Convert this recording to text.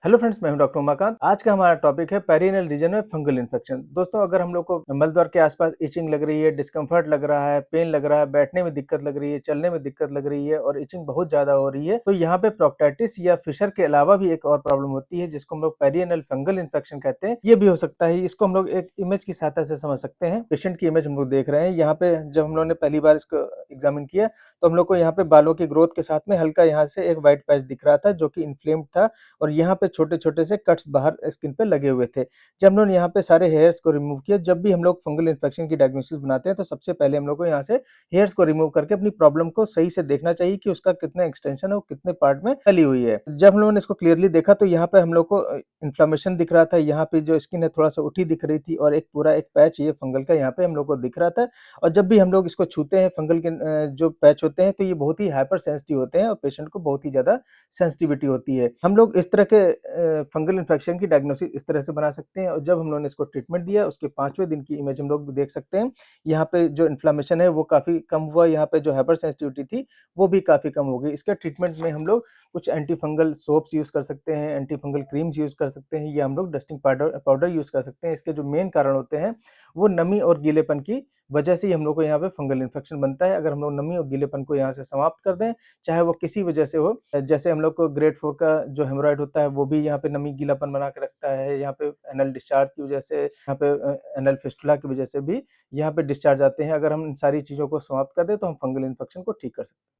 Hello friends, मैं हूं doctor Umakant. आज का हमारा टॉपिक है पेरिनेल रीजन में फंगल इन्फेक्शन। दोस्तों, अगर हम लोग को मलद्वार के आसपास इचिंग लग रही है, डिस्कम्फर्ट लग रहा है, पेन लग रहा है, बैठने में दिक्कत लग रही है, चलने में दिक्कत लग रही है और इचिंग बहुत ज्यादा हो रही है, तो यहाँ पे प्रोक्टाइटिस या फिशर के अलावा भी एक और प्रॉब्लम होती है जिसको हम लोग पेरिनेल फंगल इन्फेक्शन कहते हैं। ये भी हो सकता है। इसको हम लोग एक इमेज की सहायता से समझ सकते हैं। पेशेंट की इमेज हम लोग देख रहे हैं। यहाँ पे जब हम लोग ने पहली बार इसको एग्जामिन किया तो हम लोग को यहाँ पे बालों की ग्रोथ के साथ में हल्का यहाँ से एक व्हाइट पैच दिख रहा था जो कि इन्फ्लेम्ड था और यहाँ पे छोटे-छोटे से कट्स बाहर स्किन पे लगे हुए थे। जब हम लोग यहाँ पे सारे हेयर्स को रिमूव किया, जब भी हम लोग फंगल इन्फेक्शन की डायग्नोसिस बनाते हैं तो सबसे पहले हम लोग को यहाँ से हेयर्स को रिमूव करके अपनी प्रॉब्लम को सही से देखना चाहिए कि उसका कितना एक्सटेंशन है, वो कितने पार्ट में फैली हुई है। जब हम लोगों ने इसको क्लियरली देखा तो यहाँ पे हम लोग को इन्फ्लेमेशन दिख रहा था, यहाँ पे जो स्किन है थोड़ा-सा उठी दिख रही थी और एक पूरा एक पैच ये फंगल का यहाँ पे हम लोग को दिख रहा था। और जब भी हम लोग इसको छूते हैं फंगल के जो पैच होते हैं तो ये बहुत ही हाइपर सेंसिटिव होते हैं और पेशेंट को बहुत ही ज़्यादा सेंसिटिविटी होती है। हम लोग इस तरह के फंगल इन्फेक्शन की डायग्नोसिस इस तरह से बना सकते हैं और जब हम लोगों ने इसको ट्रीटमेंट दिया उसके 5वें दिन की इमेज हम लोग देख सकते हैं। यहाँ पे जो इन्फ्लेमेशन है वो काफ़ी कम हुआ, यहाँ पे जो हाइपर सेंसिटिविटी थी वो भी काफ़ी कम हो गई। इसके ट्रीटमेंट में हम लोग कुछ एंटी फंगल सोप्स यूज़ कर सकते हैं, एंटी फंगल क्रीम्स यूज़ कर सकते हैं या हम लोग डस्टिंग पाउडर पाउडर यूज़ कर सकते हैं। इसके जो मेन कारण होते हैं वो नमी और गीलेपन की वजह से ही हम लोग को यहाँ पे फंगल इन्फेक्शन बनता है। अगर हम लोग नमी और गीलेपन को यहाँ से समाप्त कर दें, चाहे वो किसी वजह से हो, जैसे हम लोग को ग्रेड 4 का जो हेमोरॉइड होता है वो भी यहाँ पे नमी गीलापन बना के रखता है। यहाँ पे एनल डिस्चार्ज की वजह से, यहाँ पे एनल फिस्टुला की वजह से भी यहाँ पे डिस्चार्ज आते हैं। अगर हम इन सारी चीज़ों को समाप्त कर दें तो हम फंगल इन्फेक्शन को ठीक कर सकते हैं।